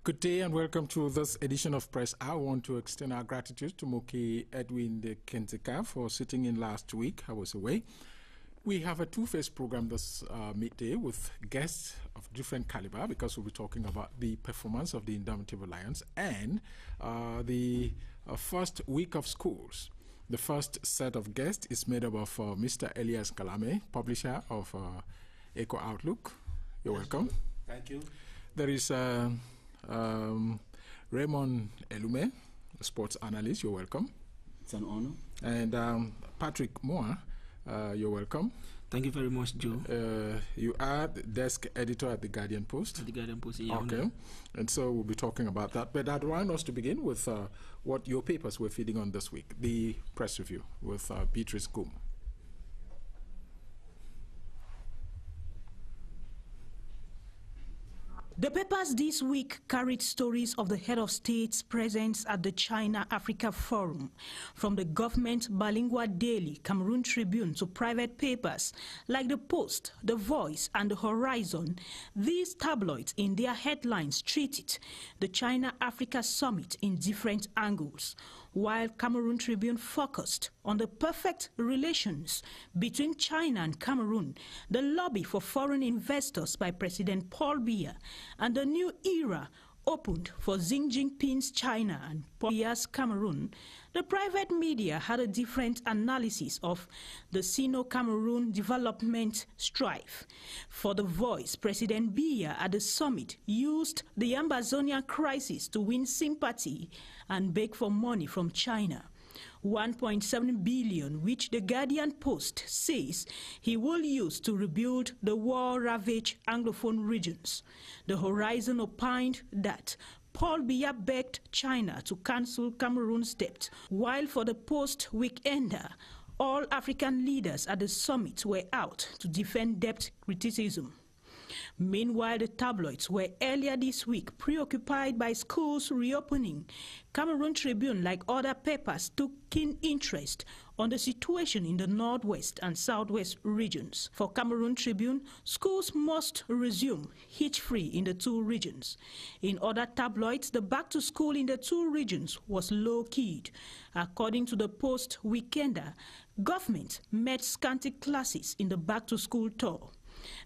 Good day and welcome to this edition of Press. I want to extend our gratitude to Moki Edwin de Kenzeka for sitting in last week. I was away. We have a two-phase program this midday with guests of different caliber because we'll be talking about the performance of the Indomitable Lions and the first week of schools. The first set of guests is made up of Mr. Elias Kalame, publisher of Eco Outlook. You're welcome. Thank you. There is Raymond Elume, a sports analyst. You're welcome. It's an honor. And Patrick Moore, you're welcome. Thank you very much, Joe. You are the desk editor at the Guardian Post. At the Guardian Post, yeah. Okay. And so we'll be talking about that. But I'd want us to begin with what your papers were feeding on this week, the press review with Beatrice Goom. The papers this week carried stories of the head of state's presence at the China-Africa Forum, from the government bilingual daily Cameroon Tribune to private papers like The Post, The Voice, and The Horizon. These tabloids in their headlines treated the China-Africa summit in different angles, while Cameroon Tribune focused on the perfect relations between China and Cameroon, the lobby for foreign investors by President Paul Biya, and the new era opened for Xi Jinping's China and Paul Biya's Cameroon. The private media had a different analysis of the Sino-Cameroon development strife. For The Voice, President Biya at the summit used the Ambazonian crisis to win sympathy and beg for money from China. 1.7 billion, which the Guardian Post says he will use to rebuild the war-ravaged Anglophone regions. The Horizon opined that Paul Biya begged China to cancel Cameroon's debt, while for the Post weekender, all African leaders at the summit were out to defend debt criticism. Meanwhile, the tabloids were earlier this week preoccupied by schools reopening. Cameroon Tribune, like other papers, took keen interest on the situation in the northwest and southwest regions. For Cameroon Tribune, schools must resume hitch-free in the two regions. In other tabloids, the back-to-school in the two regions was low-keyed. According to the Post weekender, government met scanty classes in the back-to-school tour.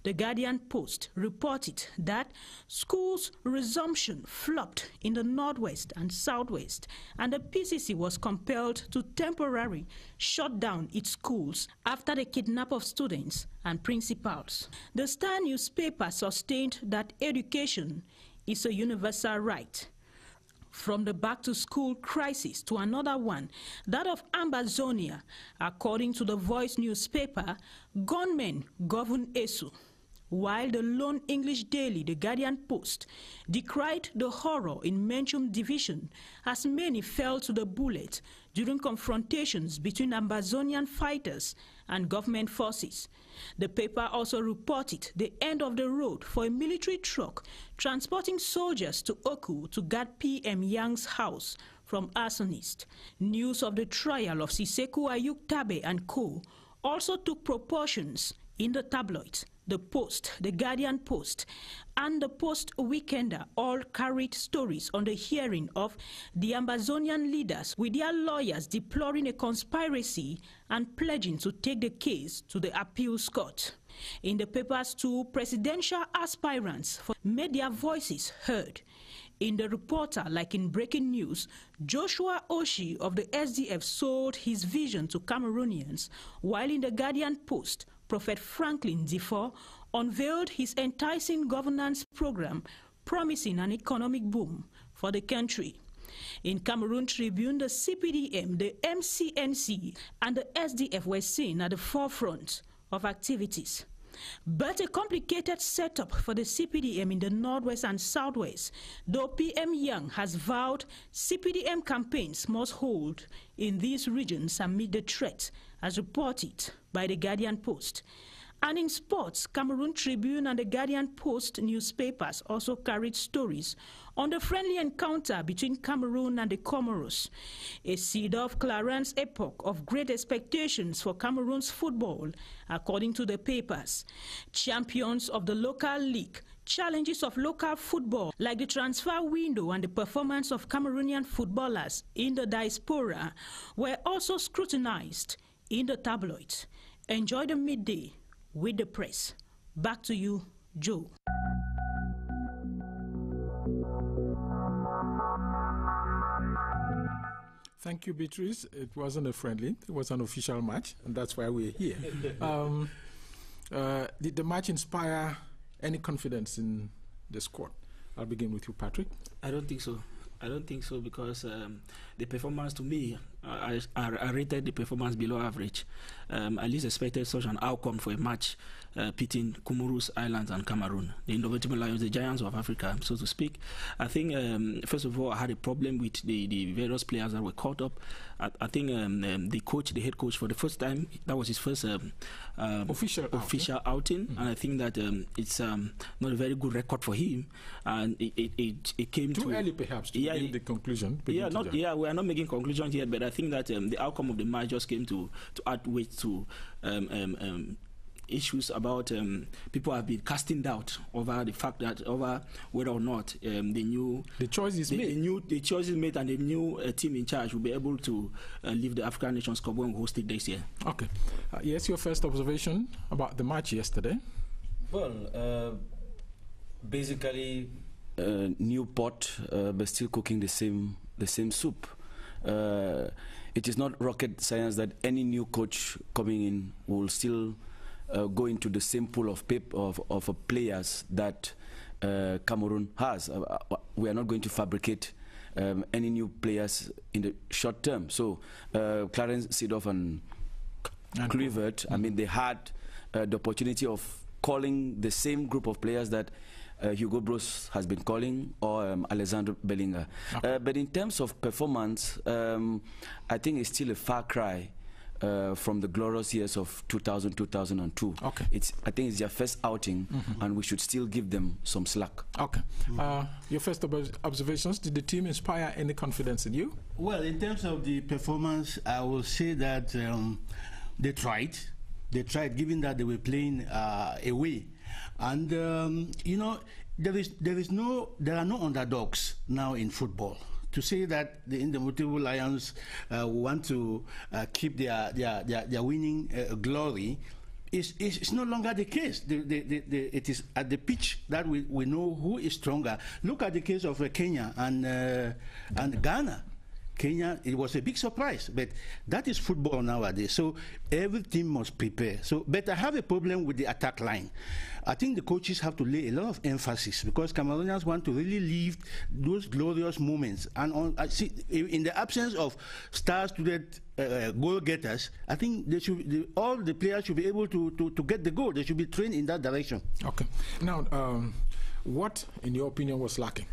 The Guardian Post reported that schools' resumption flopped in the northwest and southwest, and the PCC was compelled to temporarily shut down its schools after the kidnap of students and principals. The Star newspaper sustained that education is a universal right. From the back-to-school crisis to another one, that of Ambazonia, according to the Voice newspaper, gunmen govern ESU, while the lone English daily, the Guardian Post, decried the horror in Menchum division as many fell to the bullet during confrontations between Ambazonian fighters and government forces. The paper also reported the end of the road for a military truck transporting soldiers to Oku to guard PM Yang's house from arsonists. News of the trial of Siseku Ayuk Tabe and co. also took proportions in the tabloids. The Post, the Guardian Post, and the Post weekender all carried stories on the hearing of the Ambazonian leaders, with their lawyers deploring a conspiracy and pledging to take the case to the appeals court. In the papers too, presidential aspirants made their voices heard. In the Reporter, like in Breaking News, Joshua Oshie of the SDF sold his vision to Cameroonians, while in the Guardian Post, Prophet Franklin Defoe unveiled his enticing governance program, promising an economic boom for the country. In Cameroon Tribune, the CPDM, the MCNC, and the SDF were seen at the forefront of activities. But a complicated setup for the CPDM in the northwest and southwest, though PM Yang has vowed CPDM campaigns must hold in these regions amid the threat, as reported by the Guardian Post. And in sports, Cameroon Tribune and the Guardian Post newspapers also carried stories on the friendly encounter between Cameroon and the Comoros, a seed-off Clarence epoch of great expectations for Cameroon's football, according to the papers. Champions of the local league, challenges of local football, like the transfer window and the performance of Cameroonian footballers in the diaspora, were also scrutinized in the tabloids. Enjoy the midday with the press. Back to you, Joe. Thank you, Beatrice. It wasn't a friendly, it was an official match, and that's why we're here. Did the match inspire any confidence in the squad? I'll begin with you, Patrick. I don't think so. I don't think so, because the performance, to me, I rated the performance below average. I least expected such an outcome for a match pitting Comoros Islands and Cameroon, the Indomitable Lions, the giants of Africa, so to speak. I think, first of all, I had a problem with the various players that were caught up. I think the head coach, for the first time, that was his first official outing, and I think that it's not a very good record for him. And it came too early, perhaps, to make the conclusion. We are not making conclusions yet, but I think that the outcome of the match just came to add weight to issues about people have been casting doubt over the fact that whether or not the choice is made and the new team in charge will be able to leave the African Nations Cup when we host it next year. Okay. Yes, your first observation about the match yesterday? Well, basically, new pot, but still cooking the same soup. It is not rocket science that any new coach coming in will still go into the same pool of players that Cameroon has. We are not going to fabricate any new players in the short term. So Clarence Seedorf and Kluivert, I mean, they had the opportunity of calling the same group of players that Hugo Broos has been calling, or Alexander Bellinger. Okay. But in terms of performance, I think it's still a far cry from the glorious years of 2000, 2002. Okay. I think it's their first outing, and we should still give them some slack. Okay. Your first observations, did the team inspire any confidence in you? Well, in terms of the performance, I will say that they tried. They tried, given that they were playing away. And you know, there are no underdogs now in football. To say that the Indomitable Lions want to keep their winning glory is no longer the case. It is at the pitch that we know who is stronger. Look at the case of Kenya and Ghana. Kenya, it was a big surprise, but that is football nowadays. So every team must prepare. But I have a problem with the attack line. I think the coaches have to lay a lot of emphasis, because Cameroonians want to really live those glorious moments. And in the absence of star-studded goal getters, I think all the players should be able to get the goal. They should be trained in that direction. Okay. Now, what, in your opinion, was lacking?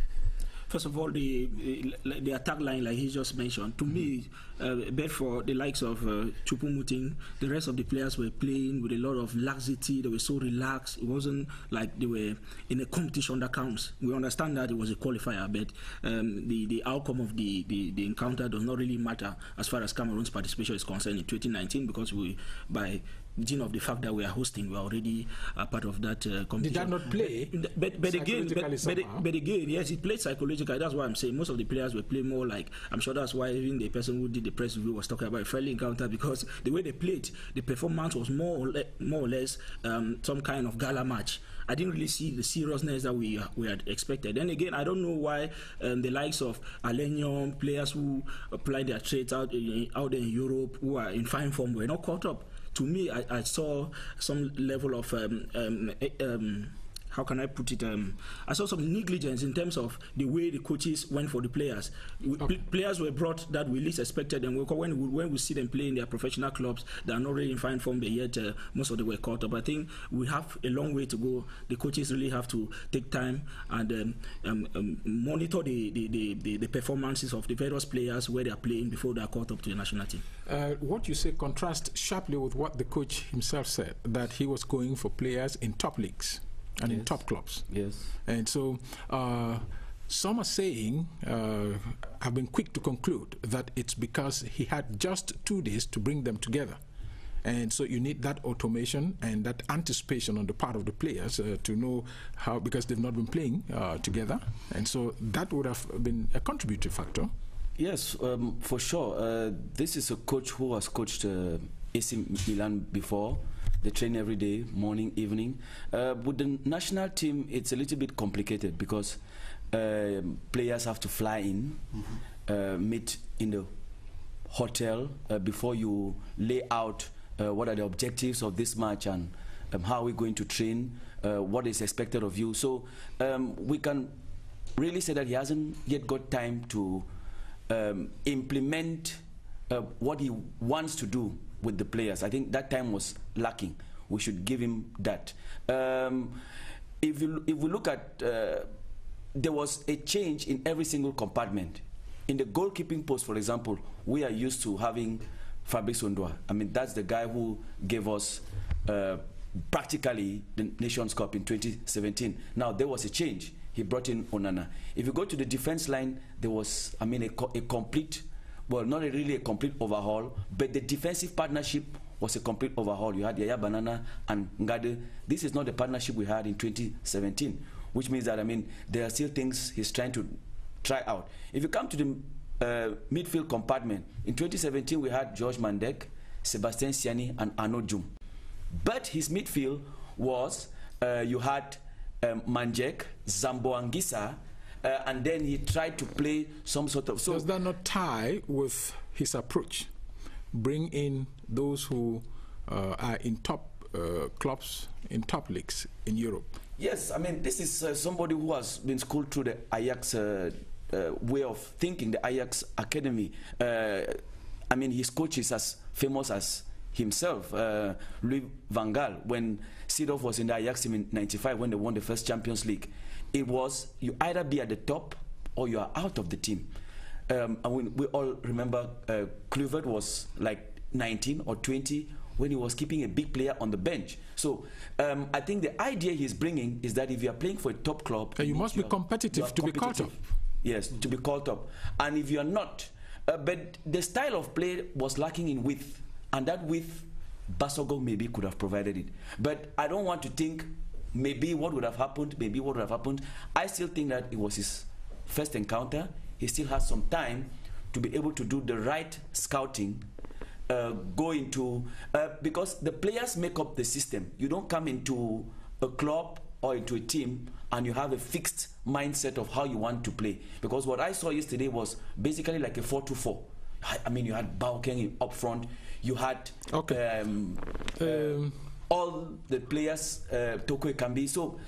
First of all, the attack line, like he just mentioned, to me, but for the likes of Chupumuting, the rest of the players were playing with a lot of laxity. They were so relaxed. It wasn't like they were in a competition that counts. We understand that it was a qualifier, but the outcome of the encounter does not really matter as far as Cameroon's participation is concerned in 2019, because by dint of the fact that we are hosting, we are already a part of that competition. Did that not play? But again, yes, it played psychologically. That's why I'm saying most of the players were playing more like, I'm sure that's why even the person who did the press review was talking about a friendly encounter, because the way they played, the performance was more or less some kind of gala match. I didn't really see the seriousness that we had expected. Then again, I don't know why the likes of Alenyon, players who apply their trades out there in Europe, who are in fine form, were not caught up. To me, I saw some level of how can I put it? I saw some negligence in terms of the way the coaches went for the players. Players were brought that we least expected, and when we see them play in their professional clubs, they are not really in fine form, but yet most of them were caught up. I think we have a long way to go. The coaches really have to take time and monitor the performances of the various players where they are playing before they are caught up to the national team. What you say contrasts sharply with what the coach himself said, that he was going for players in top leagues and in top clubs. Yes. And so some are saying, have been quick to conclude, that it's because he had just 2 days to bring them together. And so you need that automation and that anticipation on the part of the players to know how, because they've not been playing together. And so that would have been a contributing factor. Yes, for sure. This is a coach who has coached AC Milan before. They train every day, morning, evening. With the national team, it's a little bit complicated because players have to fly in, meet in the hotel before you lay out what are the objectives of this match and how we're going to train, what is expected of you. So we can really say that he hasn't yet got time to implement what he wants to do with the players. I think that time was lacking. We should give him that. If we look at, there was a change in every single compartment. In the goalkeeping post, for example, we are used to having Fabrice Ondwa. I mean, that's the guy who gave us practically the Nations Cup in 2017. Now, there was a change. He brought in Onana. If you go to the defense line, there was, I mean, a complete, well, not really a complete overhaul, but the defensive partnership was a complete overhaul. You had Yaya Banana and Ngade. This is not the partnership we had in 2017, which means that, I mean, there are still things he's trying to try out. If you come to the midfield compartment, in 2017 we had George Mandek, Sebastian Siani, and Arnaud Djoum. But his midfield was, you had Manjek, Zambo Anguissa, and then he tried to play some sort of... So does that not tie with his approach? Bring in those who are in top clubs, in top leagues in Europe. Yes, I mean, this is somebody who has been schooled through the Ajax way of thinking, the Ajax Academy. I mean, his coach is as famous as himself, Louis van Gaal. When Seedorf was in the Ajax team in '95, when they won the first Champions League, it was you either be at the top or you are out of the team. And we all remember Kluivert was like 19 or 20 when he was keeping a big player on the bench. So I think the idea he's bringing is that if you are playing for a top club, you must be competitive to be caught up. Yes, to be caught up. And if you are not, but the style of play was lacking in width, and that width, Basogo maybe could have provided it. But I don't want to think maybe what would have happened, maybe what would have happened. I still think that it was his first encounter. He still has some time to be able to do the right scouting, go into, because the players make up the system. You don't come into a club or into a team and you have a fixed mindset of how you want to play. Because what I saw yesterday was basically like a 4-2-4. I mean, you had Baokeng up front, you had all the players, Toko Ekambi. So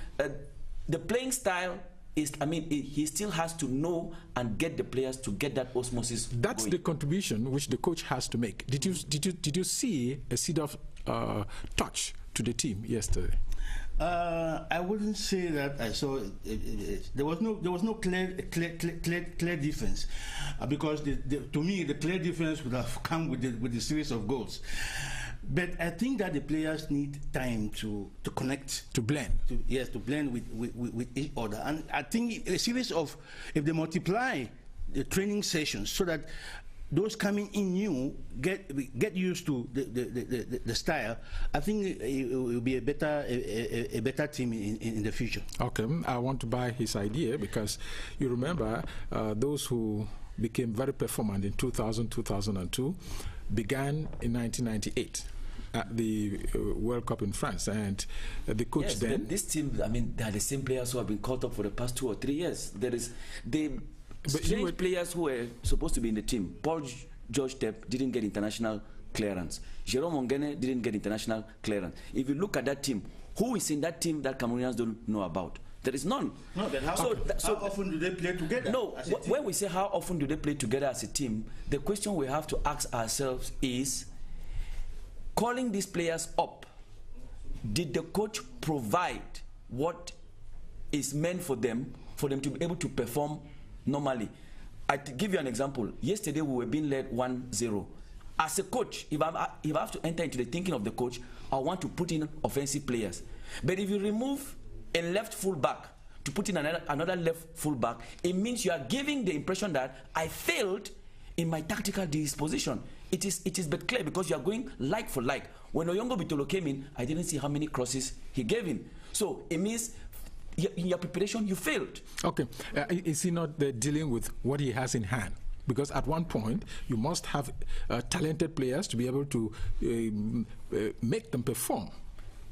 the playing style is, I mean, he still has to know and get the players to get that osmosis. That's going. The contribution which the coach has to make. Did you see a Seedorf touch to the team yesterday? I wouldn't say that I saw there was no clear difference, because to me the clear difference would have come with the series of goals. But I think that the players need time to connect, to blend. To blend with each other. And I think a series of, if they multiply the training sessions so that those coming in new get used to the style, I think it will be a better team in the future. Okay, I want to buy his idea, because you remember those who became very performant in 2000, 2002 began in 1998 at the World Cup in France, and the coach then. This team, I mean, they are the same players who have been caught up for the past 2 or 3 years. There is strange players who were supposed to be in the team. Paul George Tepp didn't get international clearance. Jerome Ongene didn't get international clearance. If you look at that team, Who is in that team that Cameroonians don't know about? There is none. No, then how often do they play together? No, when we say how often do they play together as a team, the question we have to ask ourselves is, calling these players up, did the coach provide what is meant for them to be able to perform normally? I give you an example. Yesterday we were being led 1-0. As a coach, if I have to enter into the thinking of the coach, I want to put in offensive players. But if you remove a left fullback to put in another left fullback, it means you are giving the impression that I failed in my tactical disposition. It is but clear, because you are going like for like. When Oyongo Bitolo came in, I didn't see how many crosses he gave in. So it means in your preparation you failed. Okay, is he not dealing with what he has in hand? Because at one point you must have talented players to be able to make them perform.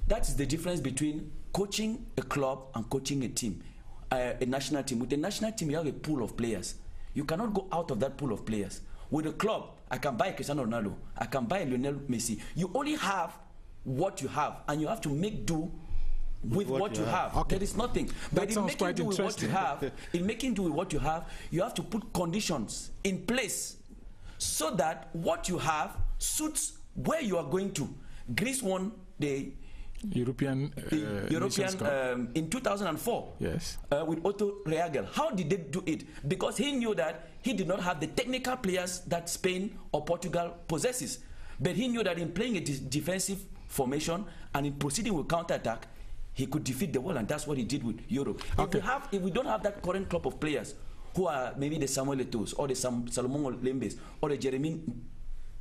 That's the difference between coaching a club and coaching a team, a national team. With the national team, you have a pool of players. You cannot go out of that pool of players. With a club, I can buy Cristiano Ronaldo, I can buy Lionel Messi. You only have what you have, and you have to make do with what you have. Okay. There is nothing. But in making do with what you have, you have to put conditions in place so that what you have suits where you are going to. Greece won the European in 2004. Yes. With Otto Reagel. How did they do it? Because he knew that he did not have the technical players that Spain or Portugal possesses. But he knew that in playing a defensive formation and in proceeding with counter-attack, he could defeat the world, and that's what he did with Europe. Okay. If we don't have that current crop of players who are maybe the Samuel Eto'os or the Salomon Lembes or the Jeremy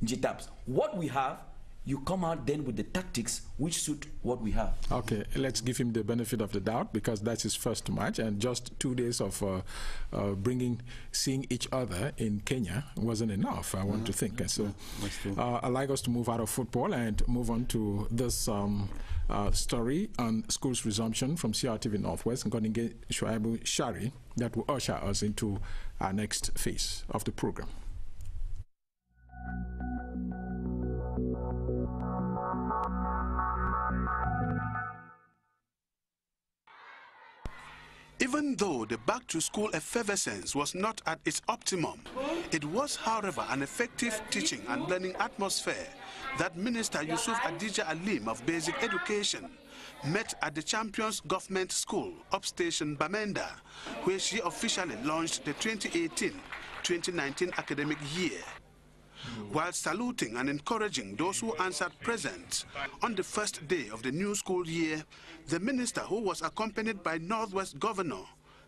Njitaps, what we have, you come out then with the tactics which suit what we have. Okay, let's give him the benefit of the doubt, because that's his first match, and just 2 days of seeing each other in Kenya wasn't enough, I want to think. And so I'd like us to move out of football and move on to this story on school's resumption from CRTV Northwest, Ngoninge Shuaibu Shari, that will usher us into our next phase of the program. Even though the back-to-school effervescence was not at its optimum, it was, however, an effective teaching and learning atmosphere that Minister Yusuf Adija Alim of Basic Education met at the Champions Government School, Upstation Bamenda, where she officially launched the 2018-2019 academic year. While saluting and encouraging those who answered present on the first day of the new school year, the minister, who was accompanied by Northwest Governor,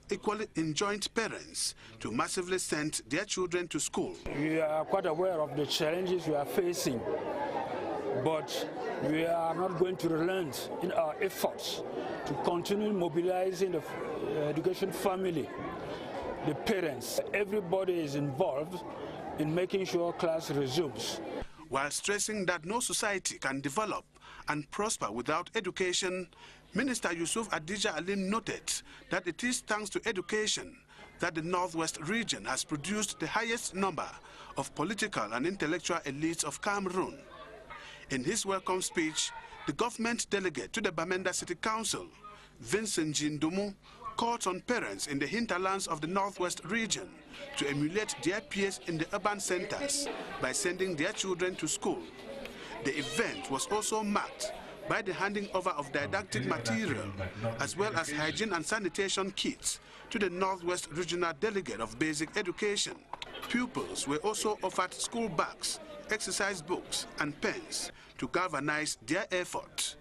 equally enjoined parents to massively send their children to school. We are quite aware of the challenges we are facing, but we are not going to relent in our efforts to continue mobilizing the education family, the parents. Everybody is involved in making sure class resumes. While stressing that no society can develop and prosper without education, Minister Yusuf Adija Alim noted that it is thanks to education that the Northwest region has produced the highest number of political and intellectual elites of Cameroon. In his welcome speech, the government delegate to the Bamenda City Council, Vincent Jindumu, called on parents in the hinterlands of the Northwest region to emulate their peers in the urban centers by sending their children to school. The event was also marked by the handing over of didactic material as well as hygiene and sanitation kits to the Northwest Regional Delegate of Basic Education. Pupils were also offered school bags, exercise books and pens to galvanize their effort.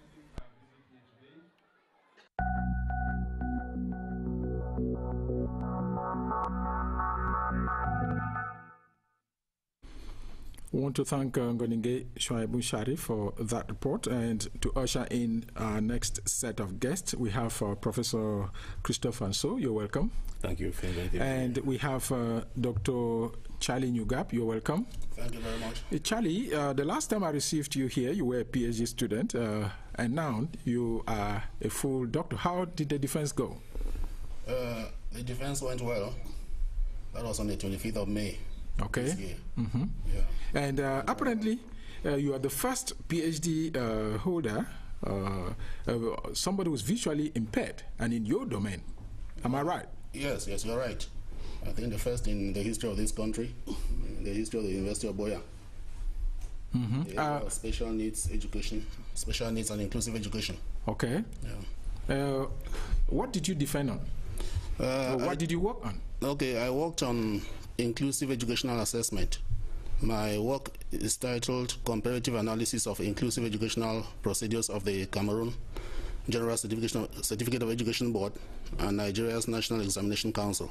We want to thank Ngoninge Shuaibu Shari for that report, and to usher in our next set of guests, we have Professor Christophe Anso. You're welcome. Thank you for inviting me. And we have Dr. Charlie Nugap. You're welcome. Thank you very much. Charlie, the last time I received you here, you were a PhD student, and now you are a full doctor. How did the defense go? The defense went well. That was on the 25th of May. Okay. Mm-hmm. Yeah. And apparently, you are the first PhD holder somebody who's visually impaired and in your domain. Am I right? Yes, you're right. I think the first in the history of this country, the history of the University of Boya. Special needs education, special needs and inclusive education. Okay. Yeah. What did you defend on? What did you work on? Okay, I worked on inclusive educational assessment. My work is titled Comparative Analysis of Inclusive Educational Procedures of the Cameroon General Certificate of Education Board and Nigeria's National Examination Council.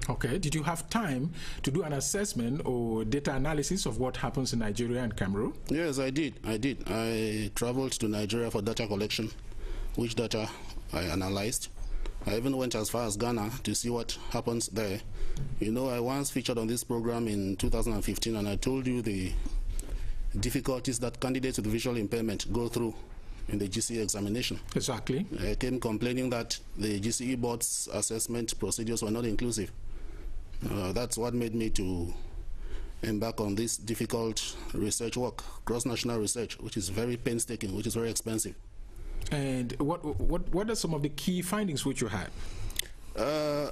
Okay. Did you have time to do an assessment or data analysis of what happens in Nigeria and Cameroon? Yes, I did. I traveled to Nigeria for data collection, which data I analyzed. I even went as far as Ghana to see what happens there. You know, I once featured on this program in 2015, and I told you the difficulties that candidates with visual impairment go through in the GCE examination. Exactly. I came complaining that the GCE board's assessment procedures were not inclusive. That's what made me to embark on this difficult research work, cross-national research, which is very painstaking, which is very expensive. And what are some of the key findings which you had? I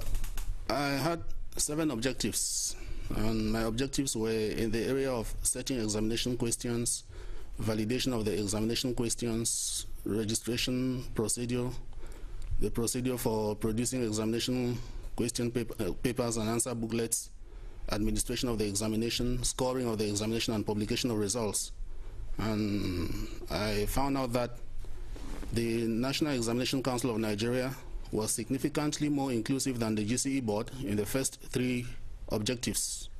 had 7 objectives, and my objectives were in the area of setting examination questions, validation of the examination questions, registration procedure, the procedure for producing examination question papers and answer booklets, administration of the examination, scoring of the examination, and publication of results. And I found out that the National Examination Council of Nigeria was significantly more inclusive than the GCE board in the first 3 objectives.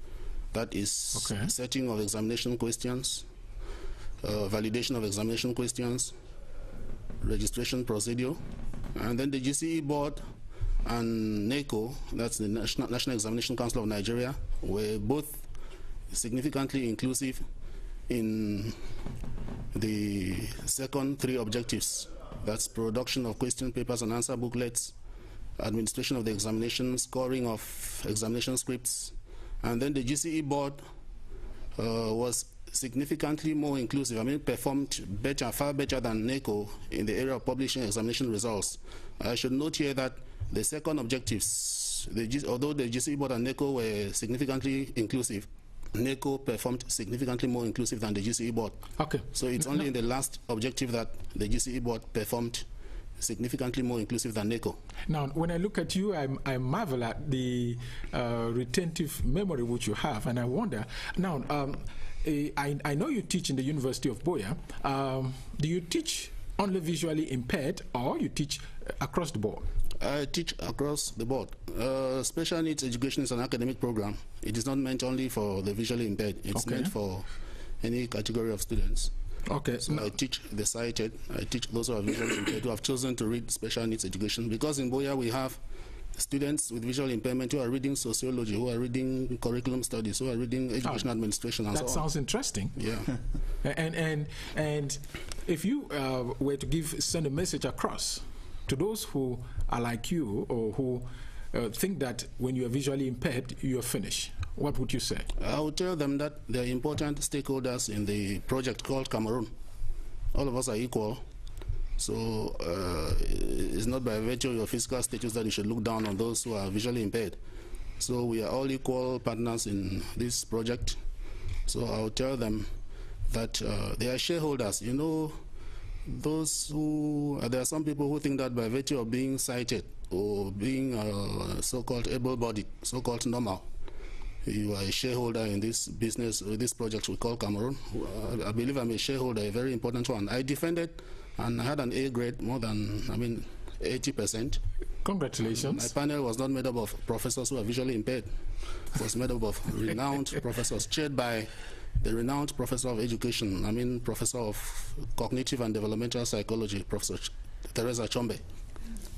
That is setting of examination questions, validation of examination questions, registration procedure, and then the GCE board and NACO, that's the National Examination Council of Nigeria, were both significantly inclusive in the second 3 objectives. That's production of question papers and answer booklets, administration of the examination, scoring of examination scripts, and then the GCE board was significantly more inclusive. I mean, performed better, far better than NACO in the area of publishing examination results. I should note here that the second objectives, although the GCE board and NACO were significantly inclusive, NACO performed significantly more inclusive than the GCE board. Okay. So it's only in the last objective that the GCE board performed significantly more inclusive than NACO. Now, when I look at you, I marvel at the retentive memory which you have, and I wonder, now, I know you teach in the University of Boya. Do you teach only visually impaired, or you teach across the board? I teach across the board. Special needs education is an academic program. It is not meant only for the visually impaired. It's meant for any category of students. Okay. So I teach the sighted. I teach those who are visually impaired who have chosen to read special needs education. Because in Boya we have students with visual impairment who are reading sociology, who are reading curriculum studies, who are reading education administration, and so on. That sounds interesting. Yeah. and if you were to send a message across to those who are like you, or who think that when you are visually impaired, you are finished, what would you say? I would tell them that they are important stakeholders in the project called Cameroon. All of us are equal. So it's not by virtue of your physical status that you should look down on those who are visually impaired. So we are all equal partners in this project. So I will tell them that they are shareholders. You know, those who there are some people who think that by virtue of being sighted or being so-called able-bodied, so-called normal, you are a shareholder in this business, this project we call Cameroon. I believe I'm a shareholder, a very important one. I defended and I had an A grade, more than 80%. Congratulations. My panel was not made up of professors who are visually impaired. It was made up of renowned professors, chaired by the renowned professor of education, professor of cognitive and developmental psychology, Professor Teresa Chombe.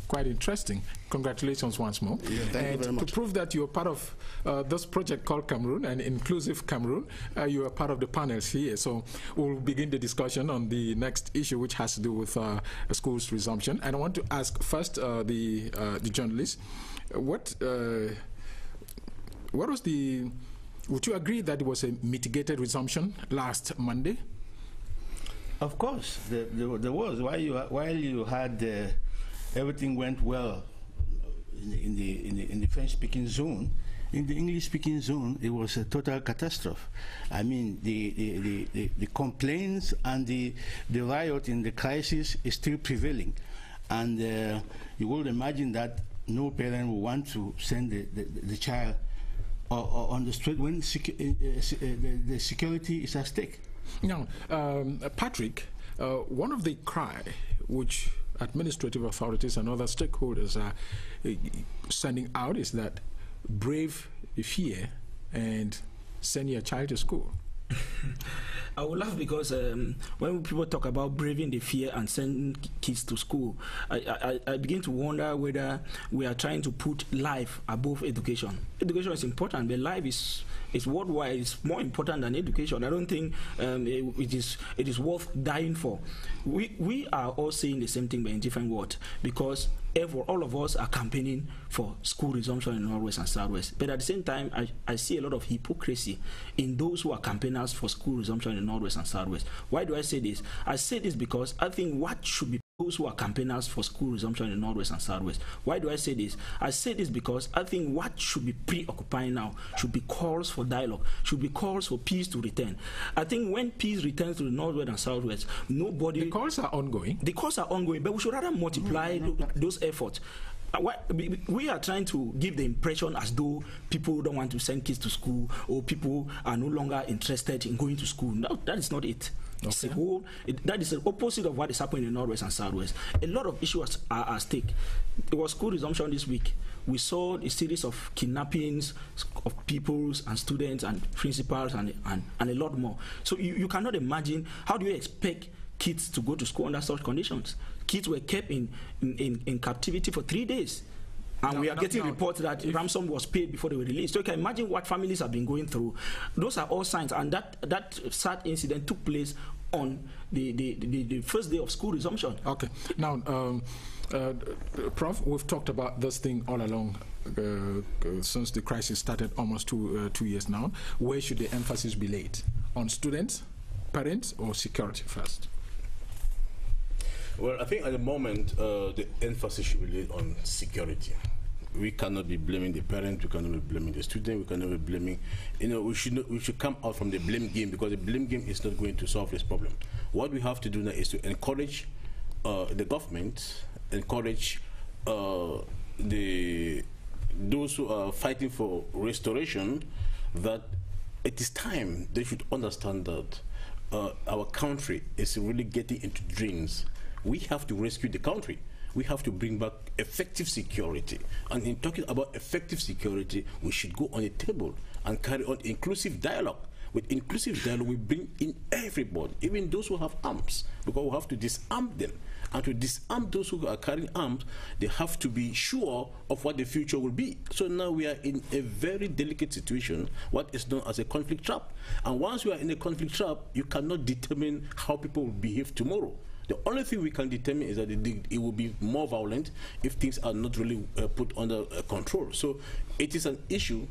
Quite interesting. Congratulations once more. Yeah, thank you very much. To prove that you're part of this project called Cameroon, and Inclusive Cameroon, you are part of the panels here. So we'll begin the discussion on the next issue, which has to do with school's resumption. And I want to ask first the journalist, what was the... Would you agree that it was a mitigated resumption last Monday? Of course, there was. While you had everything went well in the French-speaking zone, in the English-speaking zone, it was a total catastrophe. I mean, the complaints and the riot in the crisis is still prevailing, and you will imagine that no parent will want to send the child on the street when the security is at stake. Now, Patrick, one of the cry which administrative authorities and other stakeholders are sending out is that brave the fear and send your child to school. I will laugh because when people talk about braving the fear and sending kids to school, I begin to wonder whether we are trying to put life above education. Education is important, but life is worldwide. It's more important than education. I don't think it is worth dying for. We are all saying the same thing but in different words, because all of us are campaigning for school resumption in Northwest and Southwest. But at the same time, I see a lot of hypocrisy in those who are campaigners for school resumption in Northwest and Southwest. Why do I say this? I say this because I think what should be those who are campaigners for school resumption in Northwest and Southwest. Why do I say this? I say this because I think what should be preoccupying now should be calls for dialogue, should be calls for peace to return. I think when peace returns to the Northwest and Southwest, nobody... The calls are ongoing. The calls are ongoing, but we should rather multiply those efforts. We are trying to give the impression as though people don't want to send kids to school or people are no longer interested in going to school. No, that is not it. Okay. That is the opposite of what is happening in the Northwest and Southwest. A lot of issues are at stake. It was school resumption this week. We saw a series of kidnappings of pupils and students and principals and a lot more. So you cannot imagine, how do you expect kids to go to school under such conditions? Kids were kept in captivity for 3 days. And we are getting reports that ransom was paid before they were released. So you can imagine what families have been going through. Those are all signs. And that sad incident took place on the first day of school resumption. Okay. Now, Prof, we've talked about this thing all along since the crisis started almost 2 years now. Where should the emphasis be laid? On students, parents, or security first? Well, I think at the moment, the emphasis should be laid on security. We cannot be blaming the parent, we cannot be blaming the student, we cannot be blaming, we should come out from the blame game, because the blame game is not going to solve this problem. What we have to do now is to encourage the government, encourage those who are fighting for restoration, that it is time they should understand that our country is really getting into drains. We have to rescue the country. We have to bring back effective security. And in talking about effective security, we should go on a table and carry on inclusive dialogue. With inclusive dialogue, we bring in everybody, even those who have arms, because we have to disarm them. And to disarm those who are carrying arms, they have to be sure of what the future will be. So now we are in a very delicate situation, what is known as a conflict trap. And once you are in a conflict trap, you cannot determine how people will behave tomorrow. The only thing we can determine is that it will be more violent if things are not really put under control. So it is an issue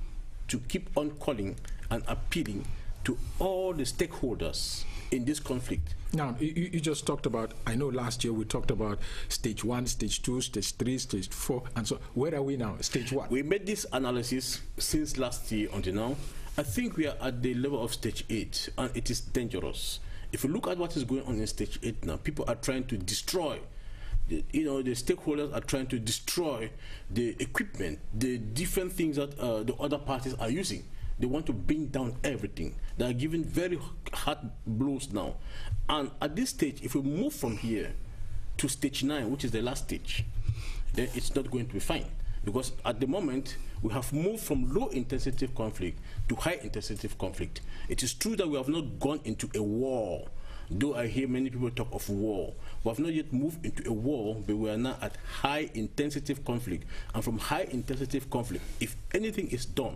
to keep on calling and appealing to all the stakeholders in this conflict. Now, you just talked about, I know last year we talked about stage 1, stage 2, stage 3, stage 4, and so where are we now? Stage 1? We made this analysis since last year until now. I think we are at the level of stage 8, and it is dangerous. If you look at what is going on in stage 8 now, people are trying to destroy, the stakeholders are trying to destroy the equipment, the different things that the other parties are using. They want to bring down everything. They are giving very hard blows now. And at this stage, if we move from here to stage 9, which is the last stage, then it's not going to be fine. Because at the moment, we have moved from low-intensity conflict to high-intensity conflict. It is true that we have not gone into a war, though I hear many people talk of war. We have not yet moved into a war, but we are now at high-intensity conflict. And from high-intensity conflict, if anything is done,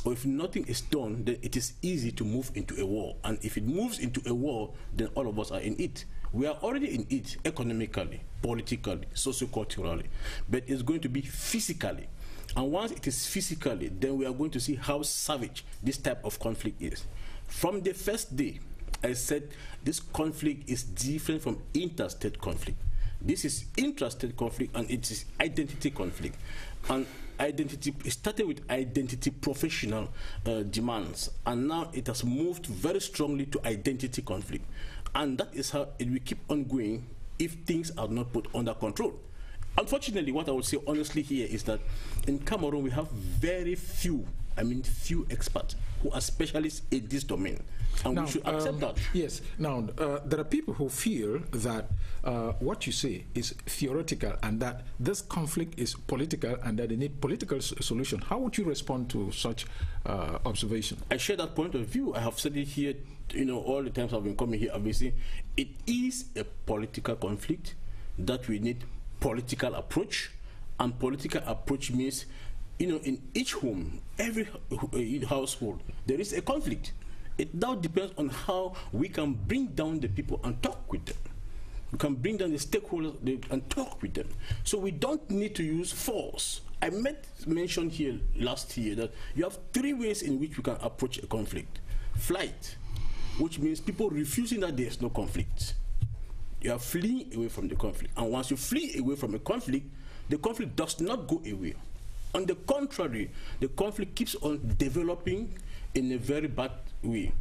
or if nothing is done, then it is easy to move into a war. And if it moves into a war, then all of us are in it. We are already in it economically, politically, socio-culturally, but it's going to be physically. And once it is physically, then we are going to see how savage this type of conflict is. From the first day I said this conflict is different from interstate conflict. This is intrastate conflict, and it is identity conflict. And identity, it started with identity professional demands, and now it has moved very strongly to identity conflict. And that is how it will keep on going if things are not put under control. Unfortunately, what I would say honestly here is that in Cameroon we have very few, few experts who are specialists in this domain. And now, we should accept that. Yes. Now, there are people who feel that what you say is theoretical and that this conflict is political and that they need political solution. How would you respond to such observation? I share that point of view. I have said it here, all the times I've been coming here, I've been saying it is a political conflict that we need political approach. And political approach means, in each home, every household, there is a conflict. It now depends on how we can bring down the people and talk with them. We can bring down the stakeholders and talk with them. So we don't need to use force. I mentioned here last year that you have 3 ways in which we can approach a conflict. Flight, which means people refusing that there is no conflict. You are fleeing away from the conflict. And once you flee away from a conflict, the conflict does not go away. On the contrary, the conflict keeps on developing in a very bad way.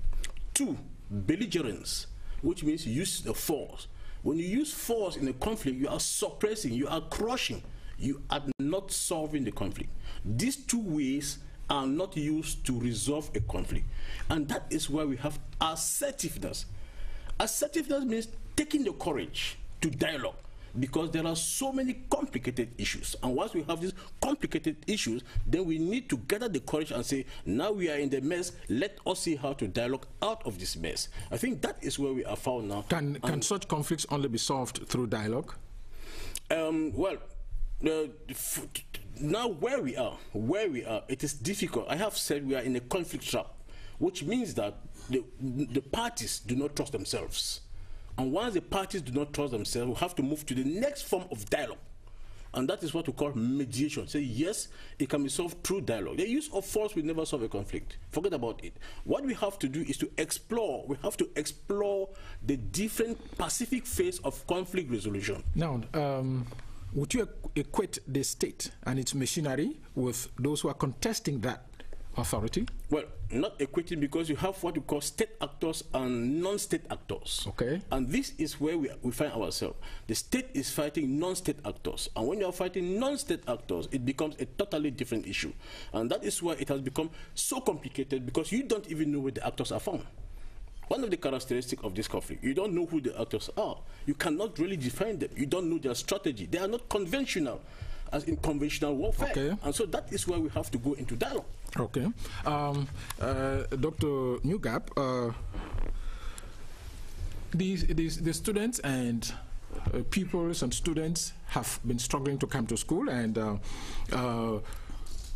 2, belligerence, which means use the force. When you use force in a conflict, you are suppressing, you are crushing, you are not solving the conflict. These 2 ways are not used to resolve a conflict. And that is why we have assertiveness. Assertiveness means taking the courage to dialogue, because there are so many complicated issues. And once we have these complicated issues, then we need to gather the courage and say, now we are in the mess, let us see how to dialogue out of this mess. I think that is where we are found now. Can such conflicts only be solved through dialogue? Now where we are, it is difficult. I have said we are in a conflict trap, which means that the parties do not trust themselves. And once the parties do not trust themselves, we have to move to the next form of dialogue. And that is what we call mediation. Say, yes, it can be solved through dialogue. The use of force will never solve a conflict. Forget about it. What we have to do is to explore. We have to explore the different pacific phase of conflict resolution. Now, would you equate the state and its machinery with those who are contesting that authority? Well, not equating, because you have what we call state actors and non-state actors. Okay. And this is where we find ourselves. The state is fighting non-state actors. And when you are fighting non-state actors, it becomes a totally different issue. And that is why it has become so complicated, because you don't even know where the actors are found. One of the characteristics of this conflict, you don't know who the actors are. You cannot really define them. You don't know their strategy. They are not conventional, as in conventional warfare. Okay. And so that is why we have to go into dialogue. Okay. Dr. Newgap, the students and pupils and students have been struggling to come to school, and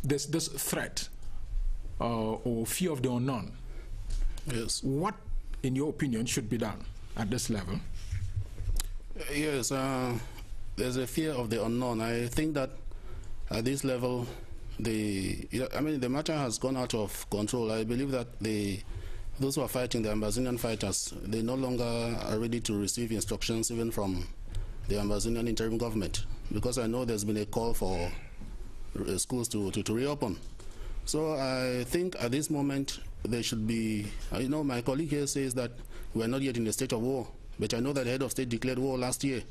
there's this threat or fear of the unknown. Yes. What, in your opinion, should be done at this level? Yes, there's a fear of the unknown. I think that at this level, the matter has gone out of control. I believe that those who are fighting, the Ambazonian fighters, they no longer are ready to receive instructions even from the Ambazonian interim government, because I know there's been a call for schools to reopen. So I think at this moment there should be, my colleague here says that we are not yet in a state of war, but I know that the head of state declared war last year.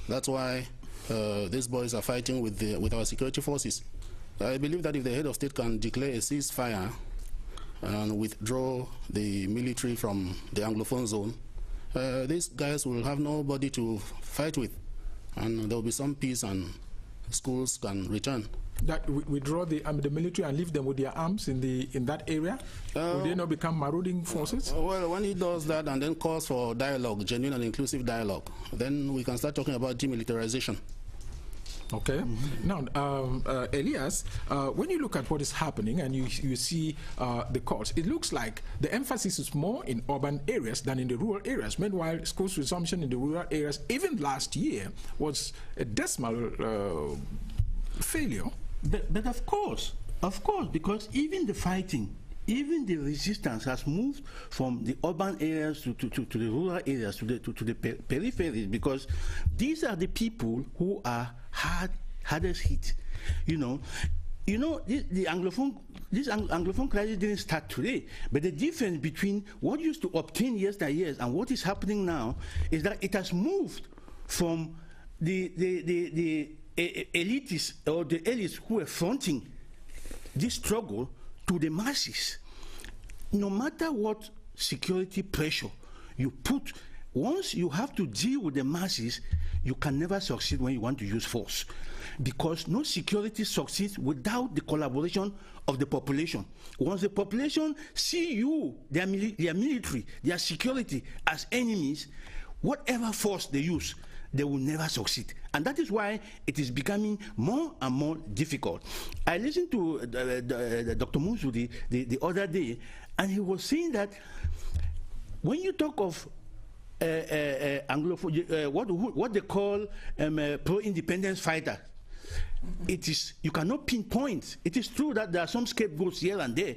That's why these boys are fighting with our security forces. I believe that if the head of state can declare a ceasefire and withdraw the military from the Anglophone zone, these guys will have nobody to fight with, and there will be some peace and schools can return. That withdraw the military and leave them with their arms in that area? Will they not become marauding forces? Well, when he does that and then calls for dialogue, genuine and inclusive dialogue, then we can start talking about demilitarization. Okay. Now, Elias, when you look at what is happening and you see the courts, it looks like the emphasis is more in urban areas than in the rural areas. Meanwhile, schools resumption in the rural areas, even last year, was a dismal failure. But of course, because even the fighting even the resistance has moved from the urban areas to the rural areas, to the peripheries, because these are the people who are hardest hit. This Anglophone crisis didn't start today, but the difference between what used to obtain years and what is happening now is that it has moved from the elitists or the elites who are fronting this struggle to the masses. No matter what security pressure you put, once you have to deal with the masses, you can never succeed when you want to use force, because no security succeeds without the collaboration of the population. Once the population see you, their military, their security as enemies, whatever force they use, they will never succeed. And that is why it is becoming more and more difficult. I listened to Dr. Musu the other day, and he was saying that when you talk of Anglophone, what they call pro-independence fighter, it is, you cannot pinpoint. It is true that there are some scapegoats here and there,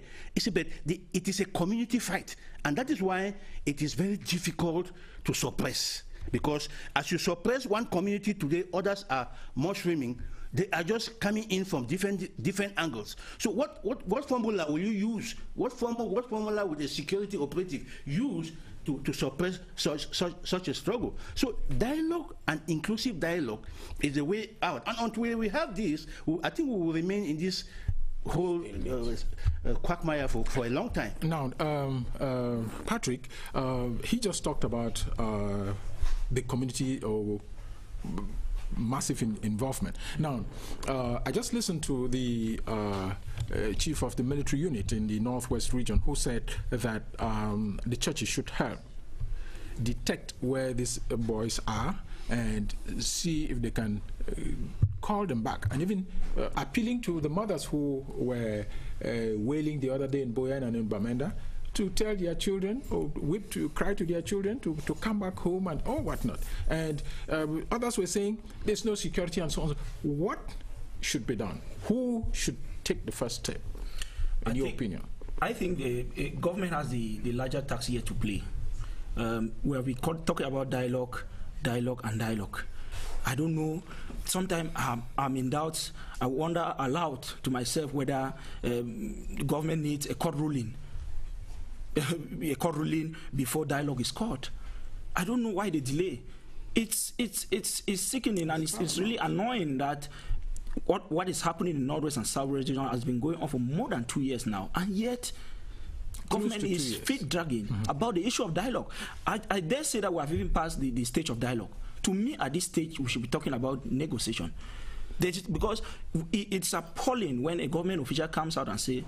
but it is a community fight, and that is why it is very difficult to suppress. Because as you suppress one community today, others are mushrooming. They are just coming in from different angles. So what formula will you use? What formula will the security operative use to suppress such a struggle? So dialogue and inclusive dialogue is the way out. And until we have this, I think we will remain in this whole quagmire for a long time. Now, Patrick, he just talked about the community or massive involvement. Now, I just listened to the chief of the military unit in the Northwest region, who said that the churches should help detect where these boys are and see if they can call them back, and even appealing to the mothers who were wailing the other day in Boyan and in Bamenda, to tell their children, or cry to their children to come back home and whatnot. And others were saying there's no security and so on. What should be done? Who should take the first step, in your opinion? I think the government has the larger task here to play. Where we talking about dialogue. I don't know. Sometimes I'm in doubt. I wonder aloud to myself whether the government needs a court ruling. A court ruling before dialogue is caught. I don't know why they delay. It's sickening, and it's really annoying that what is happening in Northwest and Southwest region has been going on for more than 2 years now, and yet government is feet dragging about the issue of dialogue. I dare say that we have even passed the stage of dialogue. To me, at this stage, we should be talking about negotiation. Because it's appalling when a government official comes out and say,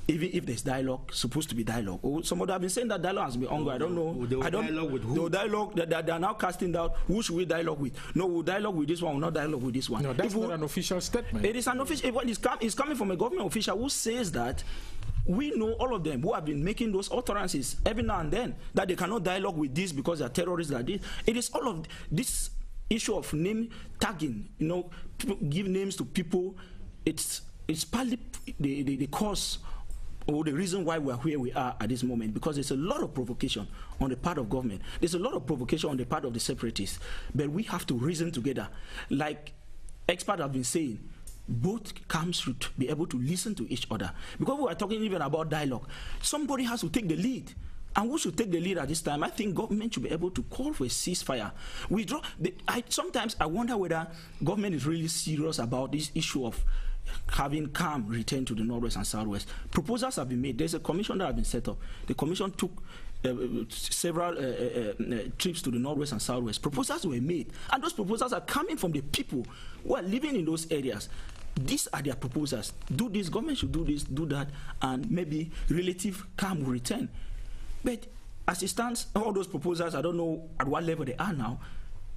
even if there's dialogue, supposed to be dialogue. Or somebody have been saying that dialogue has been ongoing. I don't know. Dialogue with who? Dialogue, they are now casting down who should we dialogue with. No, we'll dialogue with this one, we'll not dialogue with this one. No, that's not an official statement. It is an official. It's coming from a government official who says that we know, all of them who have been making those utterances every now and then, that they cannot dialogue with this because they're terrorists like this. It is all of this issue of name tagging, give names to people. It's partly the cause or the reason why we're where we are at this moment, because there's a lot of provocation on the part of government. There's a lot of provocation on the part of the separatists. But we have to reason together. Like experts have been saying, both camps should be able to listen to each other. Because we are talking even about dialogue, somebody has to take the lead. And who should take the lead at this time? I think government should be able to call for a ceasefire. Sometimes I wonder whether government is really serious about this issue of having calm return to the Northwest and Southwest. Proposals have been made. There's a commission that has been set up. The commission took several trips to the Northwest and Southwest. Proposals were made, and those proposals are coming from the people who are living in those areas. These are their proposals. Do this, government should do this, do that, and maybe relative calm will return. But as it stands, all those proposals, I don't know at what level they are now.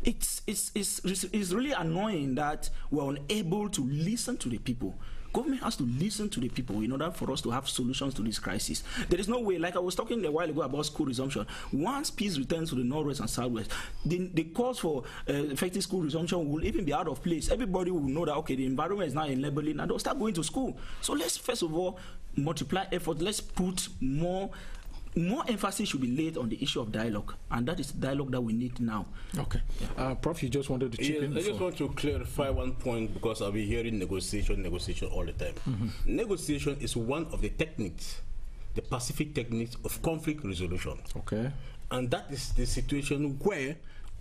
It's really annoying that we're unable to listen to the people. government has to listen to the people in order for us to have solutions to this crisis. There is no way, like I was talking a while ago about school resumption, once peace returns to the Northwest and Southwest, the calls for effective school resumption will even be out of place. Everybody will know that, okay, the environment is now enabling and they'll start going to school. So let's first of all multiply effort. Let's put more emphasis should be laid on the issue of dialogue, and that is dialogue that we need now. Okay. Prof, you just wanted to chip in? I just want to clarify one point, because I'll be hearing negotiation all the time. Negotiation is one of the techniques, the Pacific techniques of conflict resolution. Okay. And that is the situation where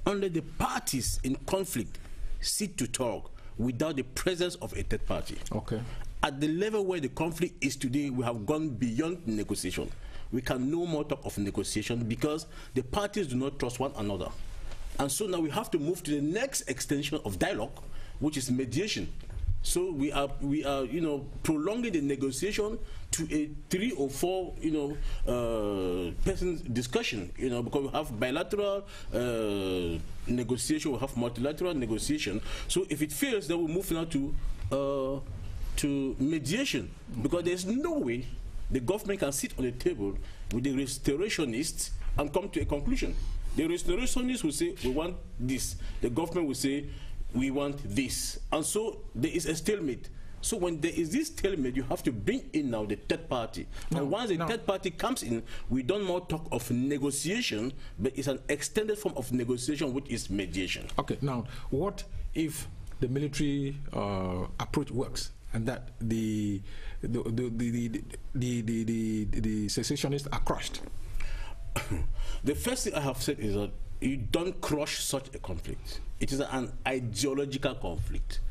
only the parties in conflict sit to talk without the presence of a third party. Okay. At the level where the conflict is today, we have gone beyond negotiation. We can no more talk of negotiation because the parties do not trust one another. And so now we have to move to the next extension of dialogue, which is mediation. So we are prolonging the negotiation to a 3 or 4 person discussion, because we have bilateral negotiation, we have multilateral negotiation. So if it fails, then we move now to mediation, because there's no way the government can sit on the table with the restorationists and come to a conclusion. The restorationists will say, we want this. The government will say, we want this. And so there is a stalemate. So when there is this stalemate, you have to bring in now the third party. And once the third party comes in, we don't more talk of negotiation, but it's an extended form of negotiation, which is mediation. Okay, now, what if the military approach works and that the secessionists are crushed? The first thing I have said is that you don't crush such a conflict. It is an ideological conflict.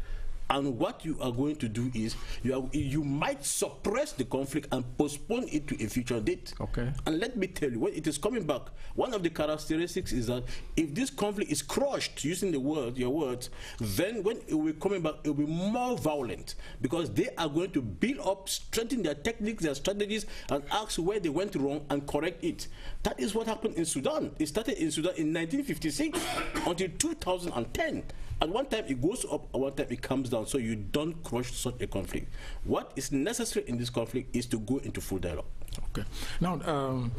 And what you are going to do is you might suppress the conflict and postpone it to a future date. Okay. And let me tell you, when it is coming back, one of the characteristics is that if this conflict is crushed, using your words, then when it will be coming back, it will be more violent, because they are going to build up, strengthen their techniques, their strategies, and ask where they went wrong and correct it. That is what happened in Sudan. It started in Sudan in 1956 until 2010. At one time it goes up, at one time it comes down. So you don't crush such a conflict. What is necessary in this conflict is to go into full dialogue. Okay. Now,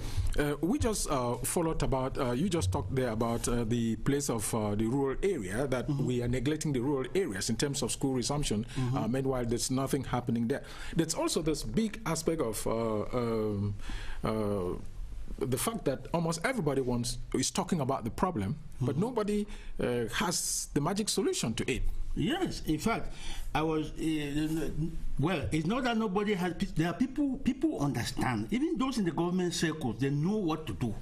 we just followed about, you just talked there about the place of the rural area, that we are neglecting the rural areas in terms of school resumption. Meanwhile, there's nothing happening there. There's also this big aspect of the fact that almost everybody is talking about the problem, but nobody has the magic solution to it. Yes, in fact, I was, well, it's not that nobody has, there are people understand, even those in the government circles, they know what to do.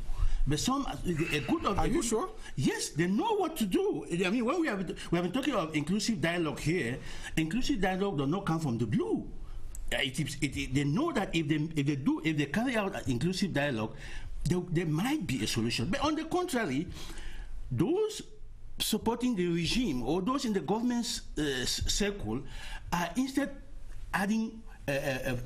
But some, are you sure? Yes, they know what to do. I mean, when we have been talking about inclusive dialogue here, inclusive dialogue does not come from the blue. They know that if they carry out inclusive dialogue, there might be a solution. But on the contrary, those supporting the regime or those in the government's circle are instead adding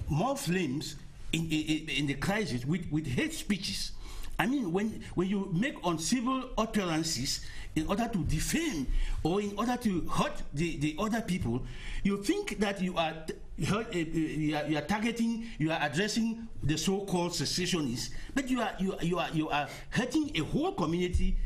more flames in the crisis with hate speeches. I mean, when you make uncivil utterances in order to defame or in order to hurt the other people, you think that you are targeting, you are addressing the so-called secessionists, but you are hurting a whole community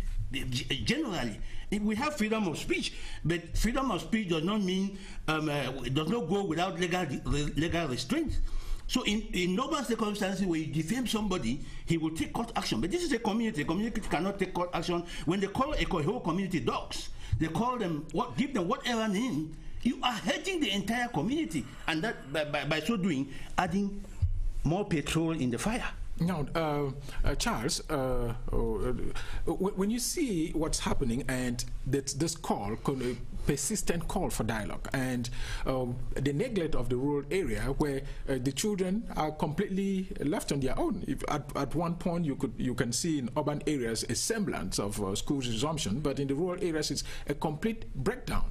generally. We have freedom of speech, but freedom of speech does not mean does not go without legal restraint. So in normal circumstances, when you defame somebody, he will take court action. But this is a community. A community cannot take court action. When they call a whole community dogs, they call them, give them whatever name, you are hurting the entire community. And that by so doing, adding more petrol in the fire. Now, Charles, when you see what's happening and this call, persistent call for dialogue, and the neglect of the rural area where the children are completely left on their own. If at one point you can see in urban areas a semblance of school resumption, but in the rural areas it's a complete breakdown.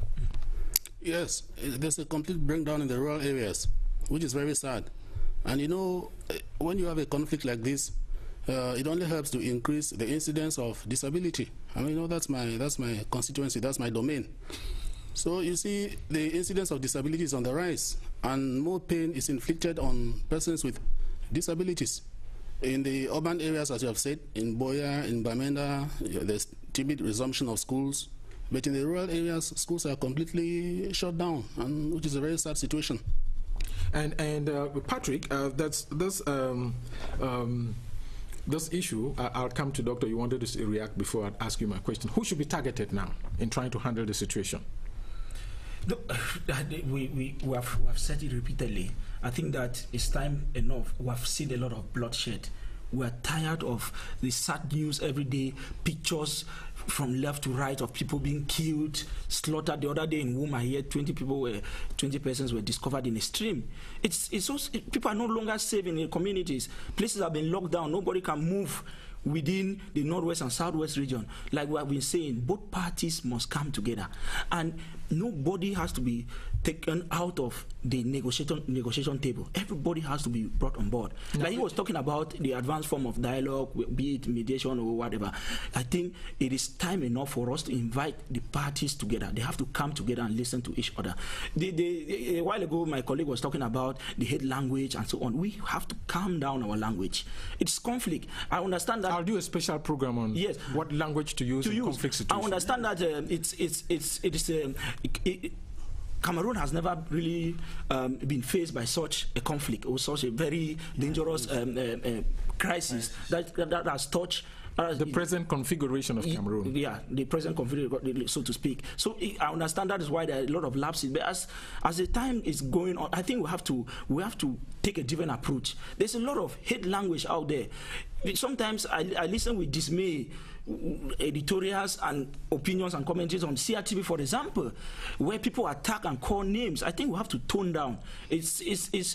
Yes, there's a complete breakdown in the rural areas, which is very sad. And you know, when you have a conflict like this, it only helps to increase the incidence of disability. I mean, you know, that's my constituency, that's my domain. So you see, the incidence of disability is on the rise, and more pain is inflicted on persons with disabilities. In the urban areas, as you have said, in Boya, in Bamenda, there's timid resumption of schools. But in the rural areas, schools are completely shut down, and which is a very sad situation. And Patrick, this issue, I'll come to Doctor. You wanted to react before I ask you my question. Who should be targeted now in trying to handle the situation? We have said it repeatedly. I think that it's time enough. We have seen a lot of bloodshed. We are tired of the sad news every day, pictures from left to right of people being killed, slaughtered. The other day in Wuma here, 20 persons were discovered in a stream. People are no longer safe in the communities. Places have been locked down. Nobody can move within the northwest and southwest region. Like we have been saying, both parties must come together, and nobody has to be taken out of the negotiation table. Everybody has to be brought on board. Like he was talking about the advanced form of dialogue, be it mediation or whatever. I think it is time enough for us to invite the parties together. They have to come together and listen to each other. A while ago, my colleague was talking about the hate language and so on. We have to calm down our language. It's conflict. I understand that. I'll do a special program on what language to use in conflict situations. I understand that Cameroon has never really been faced by such a conflict or such a very dangerous crisis that has touched the present configuration of Cameroon. Yeah, the present configuration, so to speak. So I understand that is why there are a lot of lapses. But as the time is going on, I think we have to take a different approach. There's a lot of hate language out there. Sometimes I listen with dismay editorials and opinions and commentaries on CRTV, for example, where people attack and call names. I think we have to tone down. It's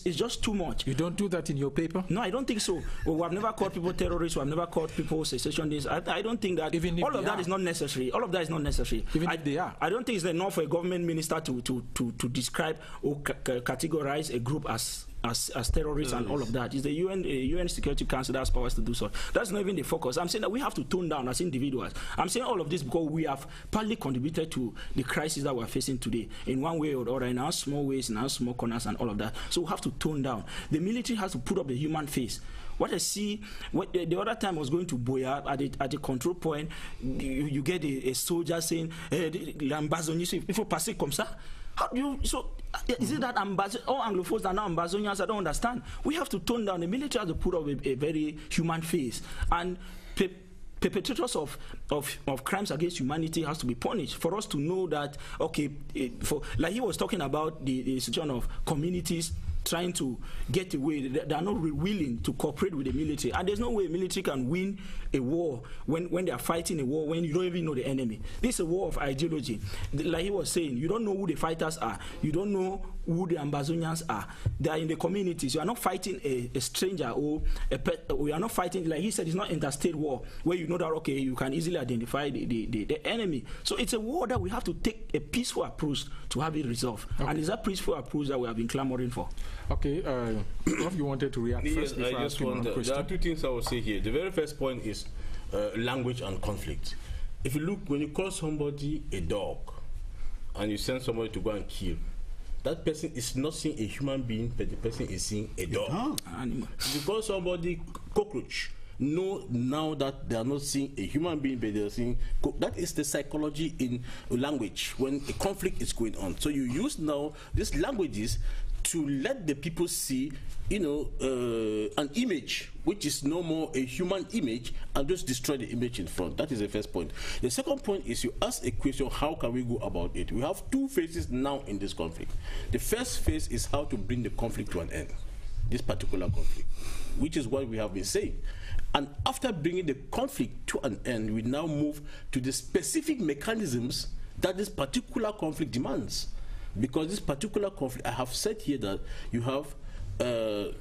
just too much. You don't do that in your paper? No, I don't think so. Well, we have never called people terrorists. We have never called people secessionists. I don't think that. Even if all of that is not necessary. All of that is not necessary. Even if they are. I don't think it's enough for a government minister to describe or categorize a group as terrorists and all of that. It's the UN Security Council that has powers to do so. That's not even the focus. I'm saying that we have to tone down as individuals. I'm saying all of this because we have partly contributed to the crisis that we're facing today in one way or the other, in our small ways, in our small corners and all of that. So we have to tone down. The military has to put up the human face. What I see, the other time I was going to Boya at the control point, you get a soldier saying, il faut passer comme ça. How do you, so is it that all Anglophones are now ambassadors? I don't understand. We have to tone down. The military has to put up a very human face, and perpetrators of crimes against humanity has to be punished. For us to know that, okay, like he was talking about the situation of communities trying to get away, they are not willing to cooperate with the military, and there's no way military can win a war when they are fighting a war when you don't even know the enemy. This is a war of ideology. Like he was saying, you don't know who the fighters are, you don't know who the Ambazonians are. They are in the communities. You are not fighting a stranger or a pet, or you are not fighting, like he said, it's not interstate war where you know that, okay, you can easily identify the enemy. So it's a war that we have to take a peaceful approach to have it resolved. Okay. And it's that peaceful approach that we have been clamoring for. Okay, if you wanted to react first. Yes, I just want there are two things I will say here. The very first point is language and conflict. If you look, when you call somebody a dog and you send somebody to go and kill, that person is not seeing a human being, but the person is seeing a dog. If you call somebody cockroach, know now that they are not seeing a human being, but they are seeing that is the psychology in language when a conflict is going on. So you use now these languages to let the people see, you know, an image which is no more a human image, and just destroy the image in front. That is the first point. The second point is you ask a question, how can we go about it? We have two phases now in this conflict. The first phase is how to bring the conflict to an end, this particular conflict, which is what we have been saying. And after bringing the conflict to an end, we now move to the specific mechanisms that this particular conflict demands. Because this particular conflict, I have said here that you have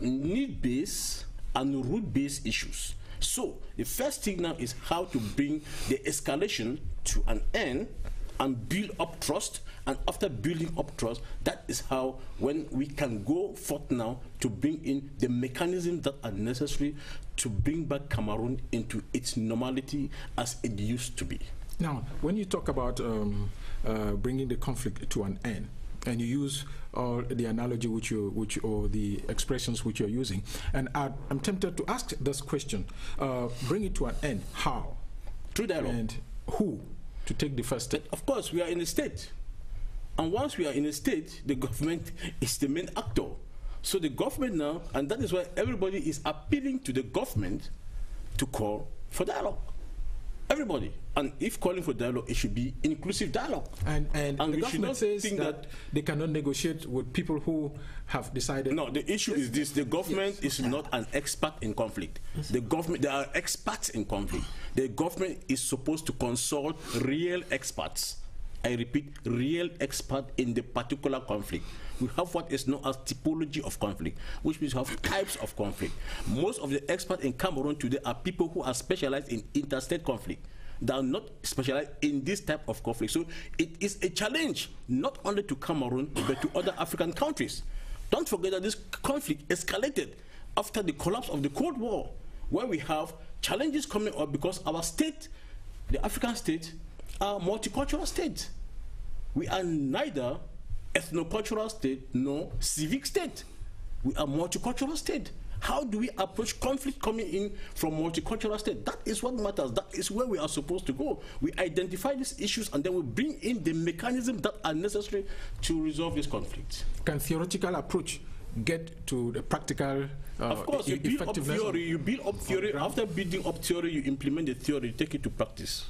need-based and root-based issues. So the first thing now is how to bring the escalation to an end and build up trust. And after building up trust, that is how, when we can go forth now to bring in the mechanisms that are necessary to bring back Cameroon into its normality as it used to be. Now, when you talk about bringing the conflict to an end, and you use the analogy or the expressions which you're using. And I'm tempted to ask this question: bring it to an end. How? Through dialogue. And who to take the first step? Of course, we are in a state, and once we are in a state, the government is the main actor. So the government now, and that is why everybody is appealing to the government to call for dialogue. Everybody. And if calling for dialogue, it should be inclusive dialogue. And the government says that they cannot negotiate with people who have decided. No, the issue is this: the government is not an expert in conflict. The government, there are experts in conflict. The government is supposed to consult real experts. I repeat, real expert in the particular conflict. We have what is known as typology of conflict, which means we have types of conflict. Most of the experts in Cameroon today are people who are specialized in interstate conflict. They are not specialized in this type of conflict. So it is a challenge, not only to Cameroon, but to other African countries. Don't forget that this conflict escalated after the collapse of the Cold War, where we have challenges coming up because our state, the African state, are multicultural state. We are neither ethnocultural state nor civic state. We are multicultural state. How do we approach conflict coming in from multicultural state? That is what matters. That is where we are supposed to go. We identify these issues and then we bring in the mechanisms that are necessary to resolve this conflict. Can theoretical approach get to the practical of course, you build up theory. You build up theory. After building up theory, you implement the theory, take it to practice.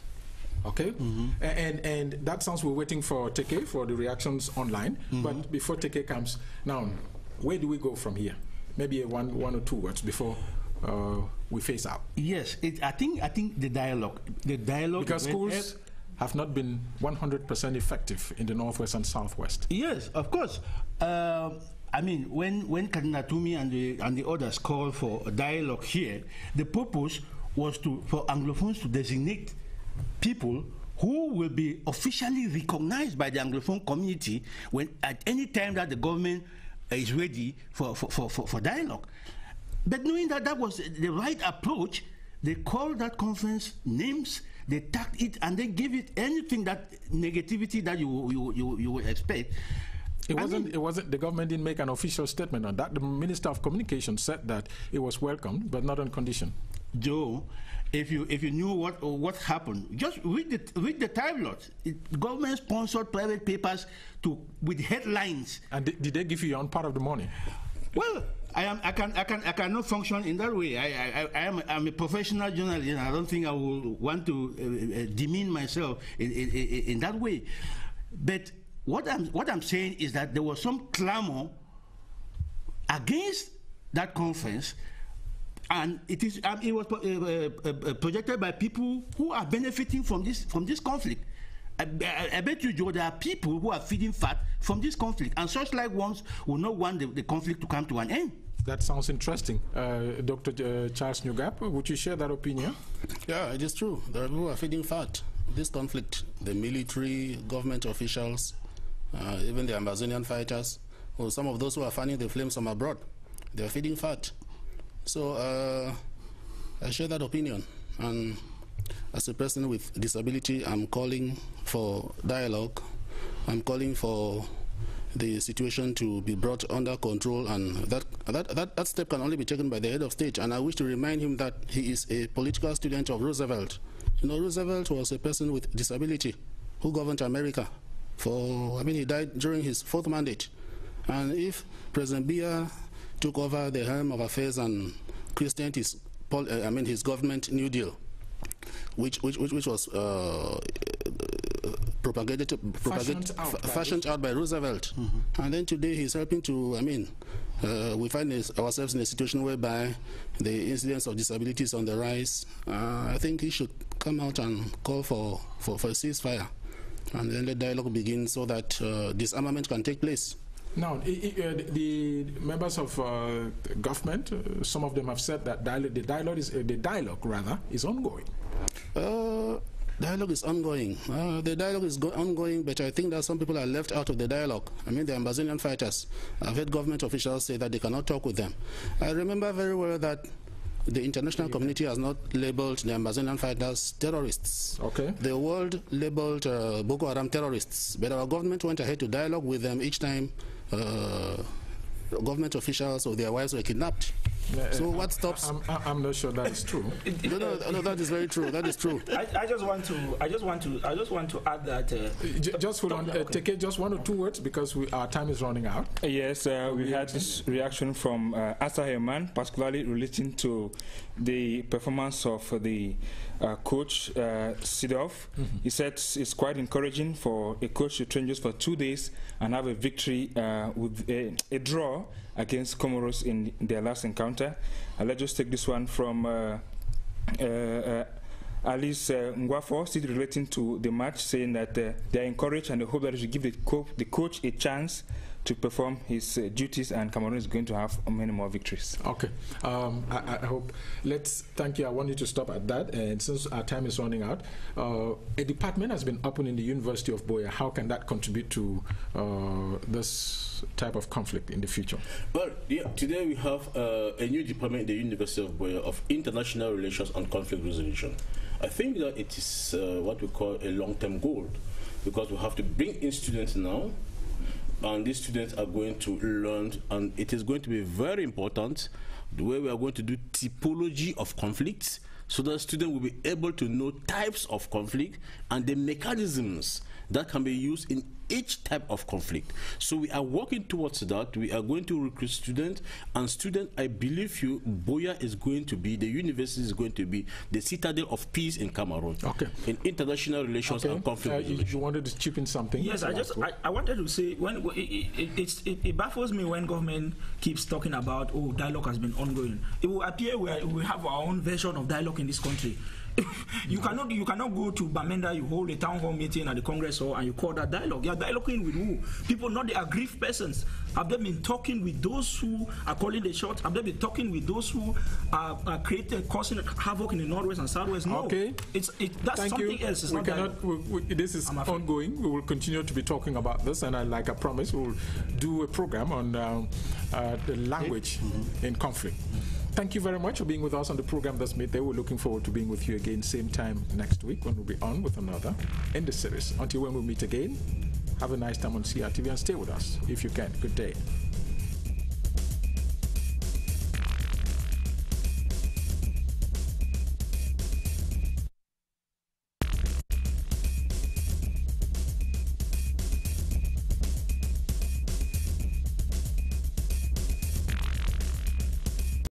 Okay, and that sounds we're waiting for Teke for the reactions online. But before Teke comes, now where do we go from here? Maybe one or two words before we face out. Yes, I think the dialogue, because schools have not been 100% effective in the Northwest and Southwest. Yes, of course. I mean, when Kardinal Tumi and the others called for a dialogue here, the purpose was for Anglophones to designate people who will be officially recognized by the Anglophone community when at any time that the government is ready for dialogue. But knowing that that was the right approach, they called that conference names, they tagged it, and they gave it anything that negativity that you would expect. It wasn't. The government didn't make an official statement on that. The Minister of Communication said that it was welcomed, but not on condition. Joe, if you knew what happened, just read the tabloids. Government-sponsored private papers with headlines. And did they give you your own part of the money? Well, I cannot function in that way. I'm a professional journalist. I don't think I will want to demean myself in that way. But what I'm saying is that there was some clamor against that conference, and it was projected by people who are benefiting from this conflict. I bet you, Joe, there are people who are feeding fat from this conflict, and such like ones will not want the conflict to come to an end. That sounds interesting. Dr. Charles Nyugap, would you share that opinion? Yeah, it is true. There are people who are feeding fat. This conflict, the military, government officials, even the Amazonian fighters, or some of those who are fanning the flames from abroad, they are feeding fat. So I share that opinion. And as a person with disability, I'm calling for dialogue. I'm calling for the situation to be brought under control, and that step can only be taken by the head of state. And I wish to remind him that he is a political student of Roosevelt. You know, Roosevelt was a person with disability who governed America he died during his 4th mandate. And if President Biya took over the helm of affairs and christened his government New Deal, which was fashioned out by Roosevelt. And then today he's helping to, we find ourselves in a situation whereby the incidence of disabilities on the rise. I think he should come out and call for a ceasefire, and then let dialogue begin so that disarmament can take place. Now, the members of government, some of them have said that the dialogue is ongoing. Dialogue is ongoing. The dialogue is ongoing, but I think that some people are left out of the dialogue. The Amazonian fighters. I've heard government officials say that they cannot talk with them. I remember very well that the international community has not labeled the Amazonian fighters terrorists. Okay. The world labeled Boko Haram terrorists, but our government went ahead to dialogue with them each time government officials or their wives were kidnapped. So what stops? I'm not sure that is true. No, that is very true. That is true. I just want to add that. Just hold on. Take it. Just 1 or 2 words because our time is running out. Yes, we had this reaction from Asa Herman, particularly relating to the performance of the coach Sidov. He said it's quite encouraging for a coach to train just for 2 days and have a victory with a draw against Comoros in their last encounter. Let's just take this one from Alice Ngwafo, still relating to the match, saying that they are encouraged and they hope that it should give the coach a chance to perform his duties, and Cameroon is going to have many more victories. Okay. I hope. Let's thank you. I want you to stop at that. And since our time is running out, a department has been opened in the University of Buea. How can that contribute to this type of conflict in the future? Well, yeah, today we have a new department in the University of Buea of International Relations and Conflict Resolution. I think that it is what we call a long-term goal, because we have to bring in students now, and these students are going to learn, and it is going to be very important the way we are going to do typology of conflicts, so that students will be able to know types of conflict and the mechanisms that can be used in each type of conflict. So we are working towards that. We are going to recruit students, and students, I believe you, Buea is going to be, the university is going to be the citadel of peace in Cameroon. Okay. In international relations and conflict resolution. You wanted to chip in something? Yes, I wanted to say, when it baffles me when government keeps talking about, oh, dialogue has been ongoing. It will appear we have our own version of dialogue in this country. You cannot go to Bamenda, you hold a town hall meeting at the Congress hall, and you call that dialogue. You are dialoguing with who? People, not the aggrieved persons. Have they been talking with those who are calling the shots? Have they been talking with those who are causing havoc in the Northwest and Southwest? No. Okay. That's Thank something you. else. It's we not cannot, this is ongoing. We will continue to be talking about this, and like I promised, we will do a program on the language in conflict. Thank you very much for being with us on the program this midday. We're looking forward to being with you again same time next week when we'll be on with another in the series. Until when we meet again, have a nice time on CRTV and stay with us if you can. Good day.